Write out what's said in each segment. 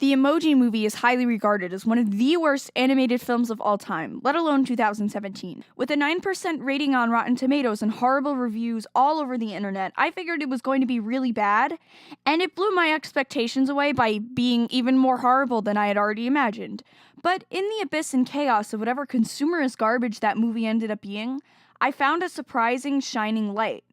The Emoji Movie is highly regarded as one of the worst animated films of all time, let alone 2017. With a 9% rating on Rotten Tomatoes and horrible reviews all over the internet, I figured it was going to be really bad, and it blew my expectations away by being even more horrible than I had already imagined. But in the abyss and chaos of whatever consumerist garbage that movie ended up being, I found a surprising shining light.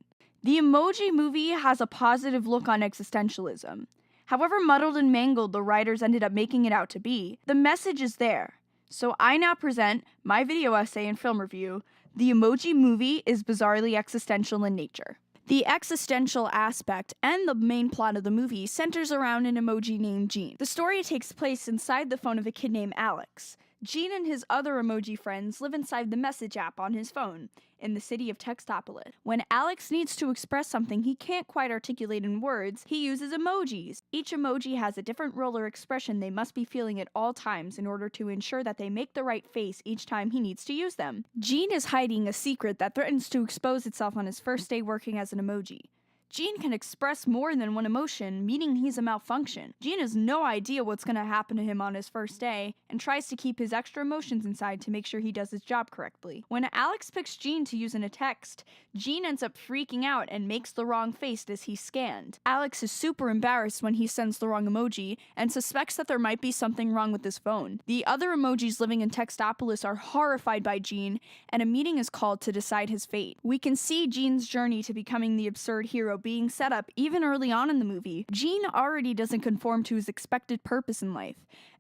The Emoji Movie has a positive look on existentialism. However muddled and mangled the writers ended up making it out to be, the message is there. So I now present my video essay and film review, The Emoji Movie is Bizarrely Existential in Nature. The existential aspect and the main plot of the movie centers around an emoji named Gene. The story takes place inside the phone of a kid named Alex. Gene and his other emoji friends live inside the message app on his phone in the city of Textopolis. When Alex needs to express something he can't quite articulate in words, he uses emojis. Each emoji has a different role or expression they must be feeling at all times in order to ensure that they make the right face each time he needs to use them. Gene is hiding a secret that threatens to expose itself on his first day working as an emoji. Gene can express more than one emotion, meaning he's a malfunction. Gene has no idea what's going to happen to him on his first day, and tries to keep his extra emotions inside to make sure he does his job correctly. When Alex picks Gene to use in a text, Gene ends up freaking out and makes the wrong face as he's scanned. Alex is super embarrassed when he sends the wrong emoji, and suspects that there might be something wrong with his phone. The other emojis living in Textopolis are horrified by Gene, and a meeting is called to decide his fate. We can see Gene's journey to becoming the absurd hero being set up even early on in the movie. Gene already doesn't conform to his expected purpose in life.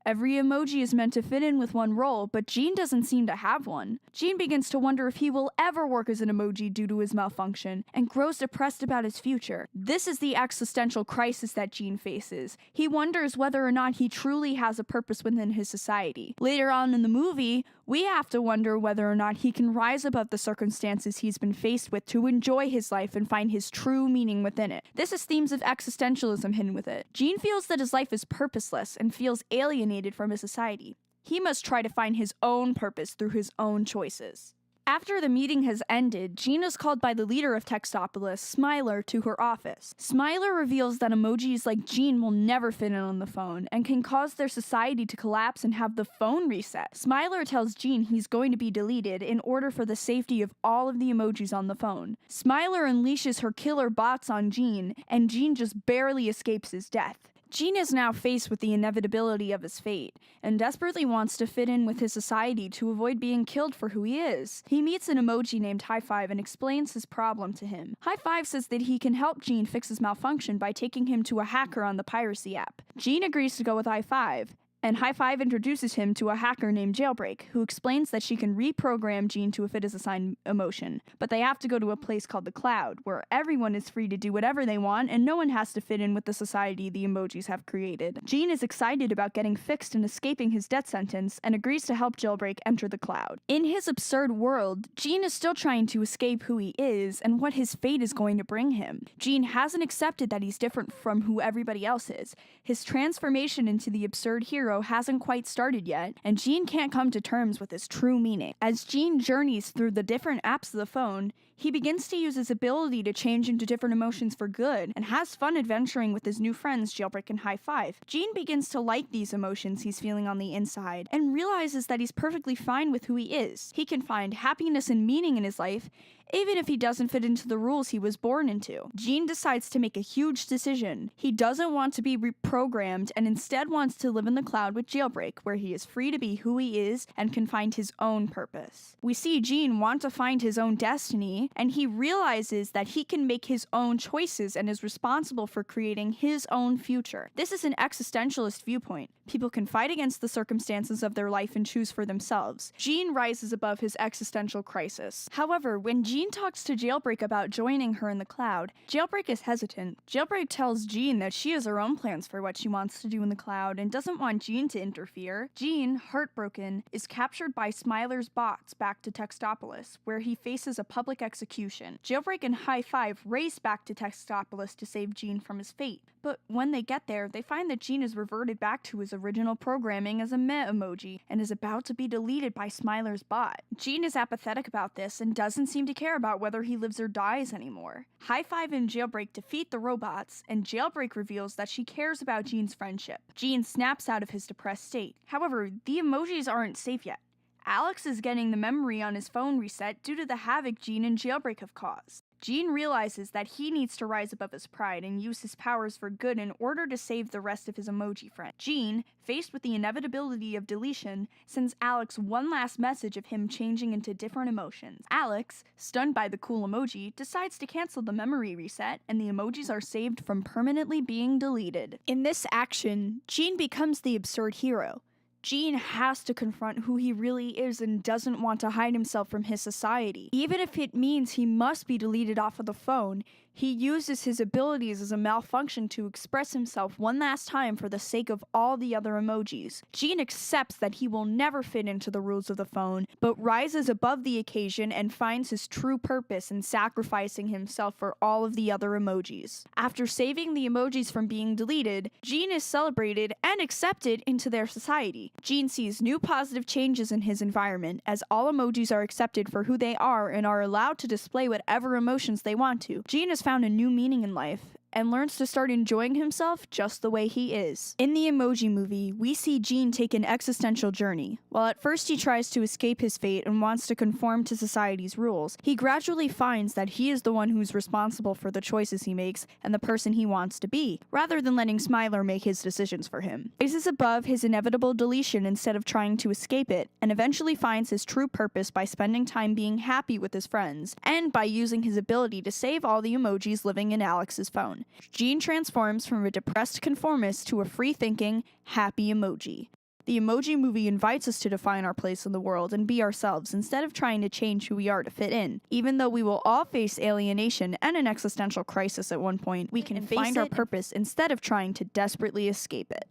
Every emoji is meant to fit in with one role, but Gene doesn't seem to have one. Gene begins to wonder if he will ever work as an emoji due to his malfunction, and grows depressed about his future. This is the existential crisis that Gene faces. He wonders whether or not he truly has a purpose within his society. Later on in the movie, we have to wonder whether or not he can rise above the circumstances he's been faced with to enjoy his life and find his true meaning within it. This is themes of existentialism hidden with it. Gene feels that his life is purposeless and feels alienated from his society. He must try to find his own purpose through his own choices. After the meeting has ended, Gene is called by the leader of Textopolis, Smiler, to her office. Smiler reveals that emojis like Gene will never fit in on the phone, and can cause their society to collapse and have the phone reset. Smiler tells Gene he's going to be deleted in order for the safety of all of the emojis on the phone. Smiler unleashes her killer bots on Gene, and Gene just barely escapes his death. Gene is now faced with the inevitability of his fate, and desperately wants to fit in with his society to avoid being killed for who he is. He meets an emoji named High Five and explains his problem to him. High Five says that he can help Gene fix his malfunction by taking him to a hacker on the piracy app. Gene agrees to go with High Five, and High Five introduces him to a hacker named Jailbreak, who explains that she can reprogram Gene to fit his assigned emotion, but they have to go to a place called the Cloud, where everyone is free to do whatever they want and no one has to fit in with the society the emojis have created. Gene is excited about getting fixed and escaping his death sentence, and agrees to help Jailbreak enter the Cloud. In his absurd world, Gene is still trying to escape who he is and what his fate is going to bring him. Gene hasn't accepted that he's different from who everybody else is. His transformation into the absurd hero hasn't quite started yet, and Gene can't come to terms with his true meaning. As Gene journeys through the different apps of the phone, he begins to use his ability to change into different emotions for good, and has fun adventuring with his new friends Jailbreak and High Five. Gene begins to like these emotions he's feeling on the inside, and realizes that he's perfectly fine with who he is. He can find happiness and meaning in his life, even if he doesn't fit into the rules he was born into. Gene decides to make a huge decision. He doesn't want to be reprogrammed, and instead wants to live in the Cloud with Jailbreak, where he is free to be who he is and can find his own purpose. We see Gene want to find his own destiny, and he realizes that he can make his own choices and is responsible for creating his own future. This is an existentialist viewpoint. People can fight against the circumstances of their life and choose for themselves. Gene rises above his existential crisis. However, when Gene talks to Jailbreak about joining her in the Cloud, Jailbreak is hesitant. Jailbreak tells Gene that she has her own plans for what she wants to do in the Cloud and doesn't want Gene to interfere. Gene, heartbroken, is captured by Smiler's bots back to Textopolis, where he faces a public execution execution. Jailbreak and High Five race back to Textopolis to save Gene from his fate. But when they get there, they find that Gene has reverted back to his original programming as a meh emoji and is about to be deleted by Smiler's bot. Gene is apathetic about this and doesn't seem to care about whether he lives or dies anymore. High Five and Jailbreak defeat the robots, and Jailbreak reveals that she cares about Gene's friendship. Gene snaps out of his depressed state. However, the emojis aren't safe yet. Alex is getting the memory on his phone reset due to the havoc Gene and Jailbreak have caused. Gene realizes that he needs to rise above his pride and use his powers for good in order to save the rest of his emoji friends. Gene, faced with the inevitability of deletion, sends Alex one last message of him changing into different emotions. Alex, stunned by the cool emoji, decides to cancel the memory reset, and the emojis are saved from permanently being deleted. In this action, Gene becomes the absurd hero. Gene has to confront who he really is and doesn't want to hide himself from his society. Even if it means he must be deleted off of the phone, he uses his abilities as a malfunction to express himself one last time for the sake of all the other emojis. Gene accepts that he will never fit into the rules of the phone, but rises above the occasion and finds his true purpose in sacrificing himself for all of the other emojis. After saving the emojis from being deleted, Gene is celebrated and accepted into their society. Gene sees new positive changes in his environment as all emojis are accepted for who they are and are allowed to display whatever emotions they want to. Gene has found a new meaning in life and learns to start enjoying himself just the way he is. In the Emoji Movie, we see Gene take an existential journey. While at first he tries to escape his fate and wants to conform to society's rules, he gradually finds that he is the one who's responsible for the choices he makes and the person he wants to be, rather than letting Smiler make his decisions for him. He rises above his inevitable deletion instead of trying to escape it, and eventually finds his true purpose by spending time being happy with his friends, and by using his ability to save all the emojis living in Alex's phone. Gene transforms from a depressed conformist to a free-thinking, happy emoji. The Emoji Movie invites us to define our place in the world and be ourselves instead of trying to change who we are to fit in. Even though we will all face alienation and an existential crisis at one point, we can find our purpose instead of trying to desperately escape it.